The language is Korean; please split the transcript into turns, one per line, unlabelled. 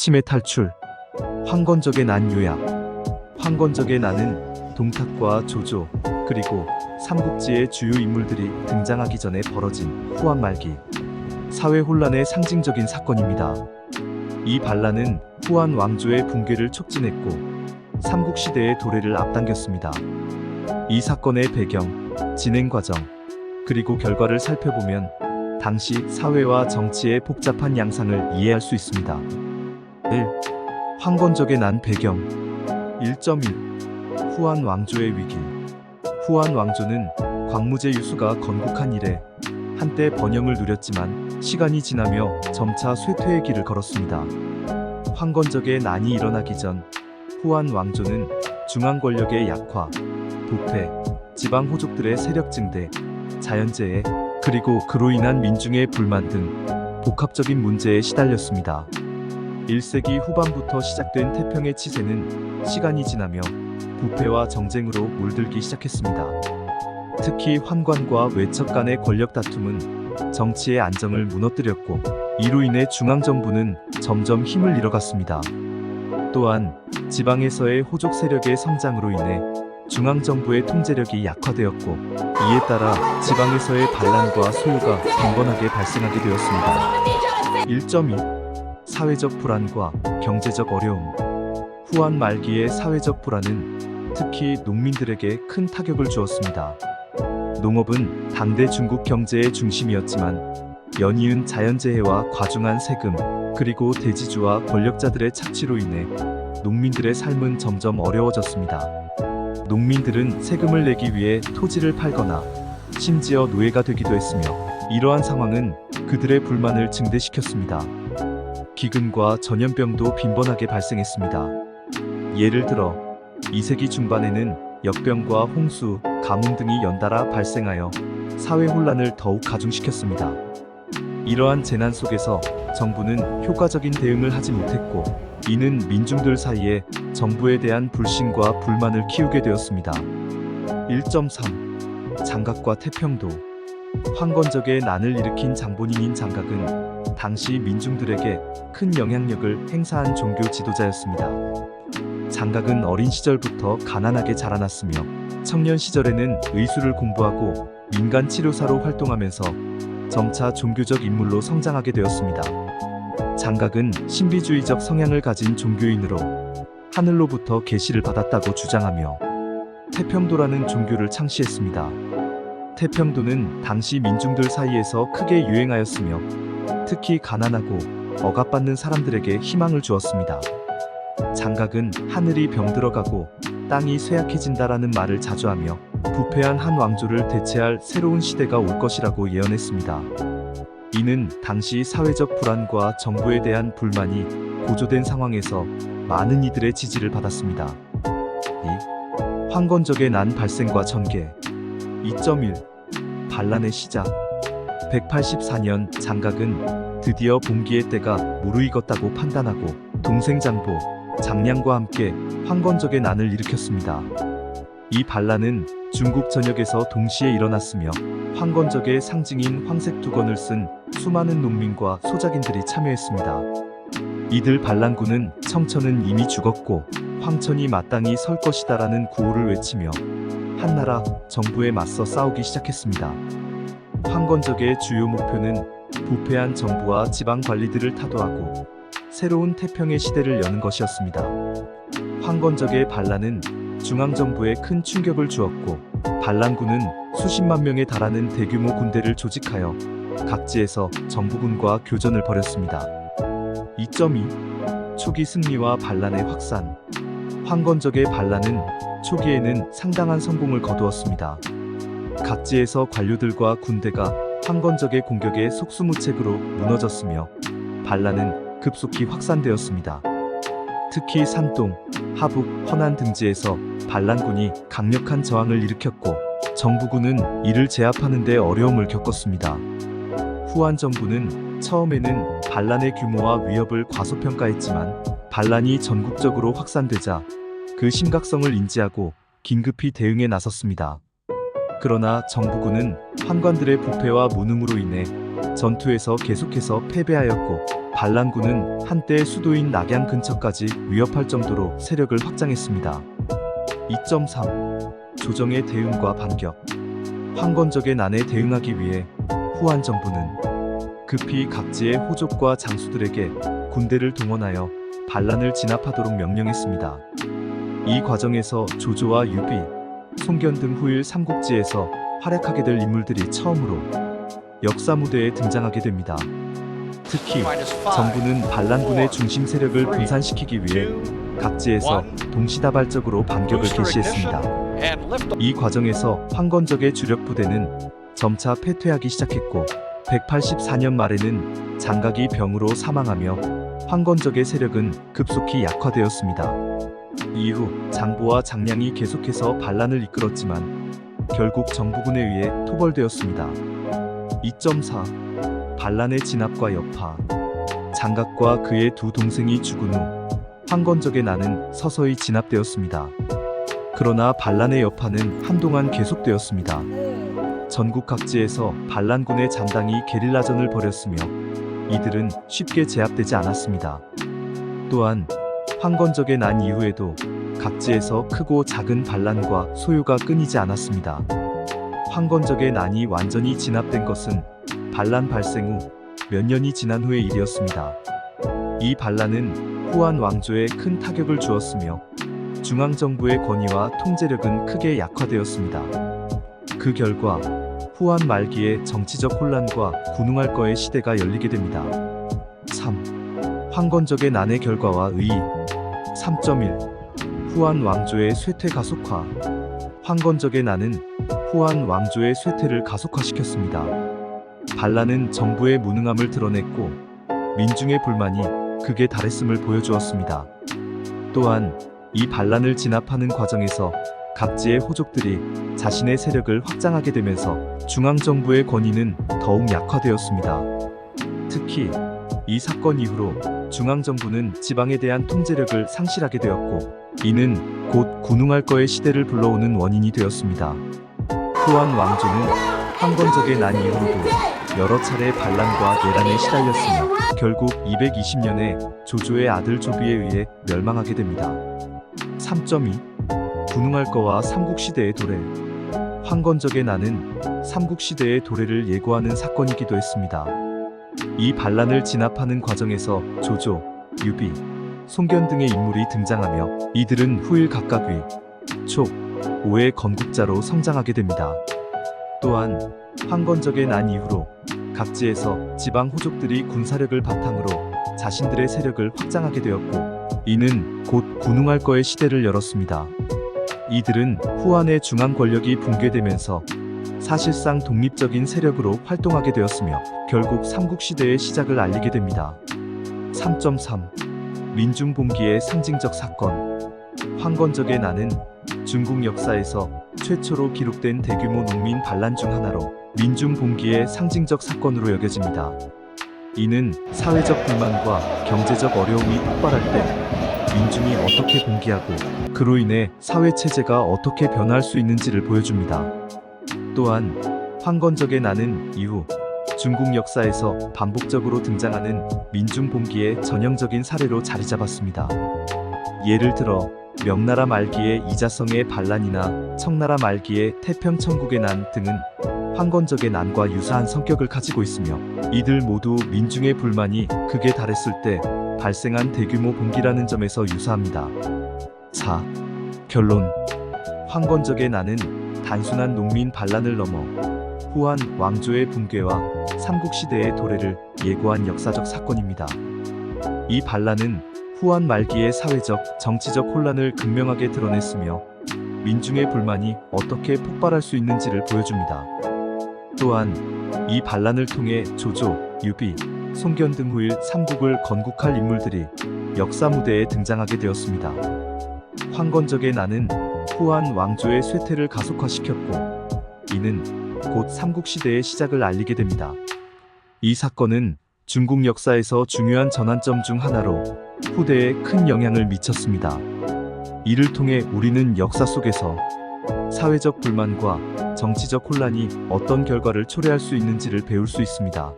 치매 탈출. 황건적의 난 요약. 황건적의 난은 동탁과 조조, 그리고 삼국지의 주요 인물들이 등장하기 전에 벌어진 후한 말기 사회 혼란의 상징적인 사건입니다. 이 반란은 후한 왕조의 붕괴를 촉진했고 삼국시대의 도래를 앞당겼습니다. 이 사건의 배경, 진행 과정, 그리고 결과를 살펴보면 당시 사회와 정치의 복잡한 양상을 이해할 수 있습니다. 1. 황건적의 난 배경. 1.1 후한 왕조의 위기. 후한 왕조는 광무제 유수가 건국한 이래 한때 번영을 누렸지만 시간이 지나며 점차 쇠퇴의 길을 걸었습니다. 황건적의 난이 일어나기 전 후한 왕조는 중앙 권력의 약화, 부패, 지방 호족들의 세력 증대, 자연재해, 그리고 그로 인한 민중의 불만 등 복합적인 문제에 시달렸습니다. 1세기 후반부터 시작된 태평의 치세는 시간이 지나며 부패와 정쟁으로 물들기 시작했습니다. 특히 환관과 외척 간의 권력 다툼은 정치의 안정을 무너뜨렸고 이로 인해 중앙정부는 점점 힘을 잃어갔습니다. 또한 지방에서의 호족 세력의 성장으로 인해 중앙정부의 통제력이 약화되었고 이에 따라 지방에서의 반란과 소요가 빈번하게 발생하게 되었습니다. 1.2 사회적 불안과 경제적 어려움. 후한 말기의 사회적 불안은 특히 농민들에게 큰 타격을 주었습니다. 농업은 당대 중국 경제의 중심이었지만 연이은 자연재해와 과중한 세금, 그리고 대지주와 권력자들의 착취로 인해 농민들의 삶은 점점 어려워졌습니다. 농민들은 세금을 내기 위해 토지를 팔거나 심지어 노예가 되기도 했으며 이러한 상황은 그들의 불만을 증대시켰습니다. 기근과 전염병도 빈번하게 발생했습니다. 예를 들어 2세기 중반에는 역병과 홍수, 가뭄 등이 연달아 발생하여 사회 혼란을 더욱 가중시켰습니다. 이러한 재난 속에서 정부는 효과적인 대응을 하지 못했고 이는 민중들 사이에 정부에 대한 불신과 불만을 키우게 되었습니다. 1.3 장각과 태평도. 황건적의 난을 일으킨 장본인인 장각은 당시 민중들에게 큰 영향력을 행사한 종교 지도자였습니다. 장각은 어린 시절부터 가난하게 자라났으며 청년 시절에는 의술을 공부하고 민간 치료사로 활동하면서 점차 종교적 인물로 성장하게 되었습니다. 장각은 신비주의적 성향을 가진 종교인으로 하늘로부터 계시를 받았다고 주장하며 태평도라는 종교를 창시했습니다. 태평도는 당시 민중들 사이에서 크게 유행하였으며 특히 가난하고 억압받는 사람들에게 희망을 주었습니다. 장각은 하늘이 병들어가고 땅이 쇠약해진다라는 말을 자주 하며 부패한 한 왕조를 대체할 새로운 시대가 올 것이라고 예언했습니다. 이는 당시 사회적 불안과 정부에 대한 불만이 고조된 상황에서 많은 이들의 지지를 받았습니다. 2. 황건적의 난 발생과 전개. 2.1 반란의 시작. 184년 장각은 드디어 봉기의 때가 무르익었다고 판단하고 동생 장보, 장량과 함께 황건적의 난을 일으켰습니다. 이 반란은 중국 전역에서 동시에 일어났으며 황건적의 상징인 황색 두건을 쓴 수많은 농민과 소작인들이 참여했습니다. 이들 반란군은 청천은 이미 죽었고 황천이 마땅히 설 것이다라는 구호를 외치며 한나라 정부에 맞서 싸우기 시작했습니다. 황건적의 주요 목표는 부패한 정부와 지방 관리들을 타도하고 새로운 태평의 시대를 여는 것이었습니다. 황건적의 반란은 중앙정부에 큰 충격을 주었고 반란군은 수십만 명에 달하는 대규모 군대를 조직하여 각지에서 정부군과 교전을 벌였습니다. 2.2 초기 승리와 반란의 확산. 황건적의 반란은 초기에는 상당한 성공을 거두었습니다. 각지에서 관료들과 군대가 황건적의 공격에 속수무책으로 무너졌으며 반란은 급속히 확산되었습니다. 특히 산동, 하북, 허난 등지에서 반란군이 강력한 저항을 일으켰고 정부군은 이를 제압하는 데 어려움을 겪었습니다. 후한 정부는 처음에는 반란의 규모와 위협을 과소평가했지만 반란이 전국적으로 확산되자 그 심각성을 인지하고 긴급히 대응에 나섰습니다. 그러나 정부군은 환관들의 부패와 무능으로 인해 전투에서 계속해서 패배하였고 반란군은 한때 수도인 낙양 근처까지 위협할 정도로 세력을 확장했습니다. 2.3. 조정의 대응과 반격. 황건적의 난에 대응하기 위해 후한 정부는 급히 각지의 호족과 장수들에게 군대를 동원하여 반란을 진압하도록 명령했습니다. 이 과정에서 조조와 유비, 송견 등 후일 삼국지에서 활약하게 될 인물들이 처음으로 역사 무대에 등장하게 됩니다. 특히 정부는 반란군의 중심 세력을 분산시키기 위해 각지에서 동시다발적으로 반격을 개시했습니다. 이 과정에서 황건적의 주력 부대는 점차 패퇴하기 시작했고 184년 말에는 장각이 병으로 사망하며 황건적의 세력은 급속히 약화되었습니다. 이후 장보와 장량이 계속해서 반란을 이끌었지만 결국 정부군에 의해 토벌되었습니다. 2.4. 반란의 진압과 여파. 장각과 그의 두 동생이 죽은 후 황건적의 난은 서서히 진압되었습니다. 그러나 반란의 여파는 한동안 계속되었습니다. 전국 각지에서 반란군의 잔당이 게릴라전을 벌였으며 이들은 쉽게 제압되지 않았습니다. 또한 황건적의 난 이후에도 각지에서 크고 작은 반란과 소요가 끊이지 않았습니다. 황건적의 난이 완전히 진압된 것은 반란 발생 후 몇 년이 지난 후의 일이었습니다. 이 반란은 후한 왕조에 큰 타격을 주었으며 중앙정부의 권위와 통제력은 크게 약화되었습니다. 그 결과 후한 말기에 정치적 혼란과 군웅할 거의 시대가 열리게 됩니다. 3. 황건적의 난의 결과와 의의. 3.1. 후한 왕조의 쇠퇴 가속화. 황건적의 난은 후한 왕조의 쇠퇴를 가속화시켰습니다. 반란은 정부의 무능함을 드러냈고 민중의 불만이 극에 달했음을 보여주었습니다. 또한 이 반란을 진압하는 과정에서 각지의 호족들이 자신의 세력을 확장하게 되면서 중앙정부의 권위는 더욱 약화되었습니다. 특히 이 사건 이후로 중앙정부는 지방에 대한 통제력을 상실하게 되었고 이는 곧 군웅할 거의 시대를 불러오는 원인이 되었습니다. 후한 왕조는 황건적의 난 이후로도 여러 차례 반란과 내란에 시달렸으며 결국 220년에 조조의 아들 조비에 의해 멸망하게 됩니다. 3.2. 군웅할 거와 삼국시대의 도래. 황건적의 난은 삼국시대의 도래를 예고하는 사건이기도 했습니다. 이 반란을 진압하는 과정에서 조조, 유비, 송견 등의 인물이 등장하며 이들은 후일 각각 위, 촉, 오의 건국자로 성장하게 됩니다. 또한 황건적의 난 이후로 각지에서 지방 호족들이 군사력을 바탕으로 자신들의 세력을 확장하게 되었고 이는 곧 군웅할 거의 시대를 열었습니다. 이들은 후한의 중앙 권력이 붕괴되면서 사실상 독립적인 세력으로 활동하게 되었으며 결국 삼국시대의 시작을 알리게 됩니다. 3.3. 민중봉기의 상징적 사건. 황건적의 난은 중국 역사에서 최초로 기록된 대규모 농민 반란 중 하나로 민중봉기의 상징적 사건으로 여겨집니다. 이는 사회적 불만과 경제적 어려움이 폭발할 때 민중이 어떻게 봉기하고 그로 인해 사회체제가 어떻게 변화할 수 있는지를 보여줍니다. 또한 황건적의 난은 이후 중국 역사에서 반복적으로 등장하는 민중봉기의 전형적인 사례로 자리잡았습니다. 예를 들어 명나라 말기의 이자성의 반란이나 청나라 말기의 태평천국의 난 등은 황건적의 난과 유사한 성격을 가지고 있으며 이들 모두 민중의 불만이 극에 달했을 때 발생한 대규모 봉기라는 점에서 유사합니다. 4. 결론. 황건적의 난은 단순한 농민 반란을 넘어 후한 왕조의 붕괴와 삼국시대의 도래를 예고한 역사적 사건입니다. 이 반란은 후한 말기의 사회적, 정치적 혼란을 극명하게 드러냈으며 민중의 불만이 어떻게 폭발할 수 있는지를 보여줍니다. 또한 이 반란을 통해 조조, 유비, 송견 등 후일 삼국을 건국할 인물들이 역사 무대에 등장하게 되었습니다. 황건적의 난은 후한 왕조의 쇠퇴를 가속화시켰고 이는 곧 삼국시대의 시작을 알리게 됩니다. 이 사건은 중국 역사에서 중요한 전환점 중 하나로 후대에 큰 영향을 미쳤습니다. 이를 통해 우리는 역사 속에서 사회적 불만과 정치적 혼란이 어떤 결과를 초래할 수 있는지를 배울 수 있습니다.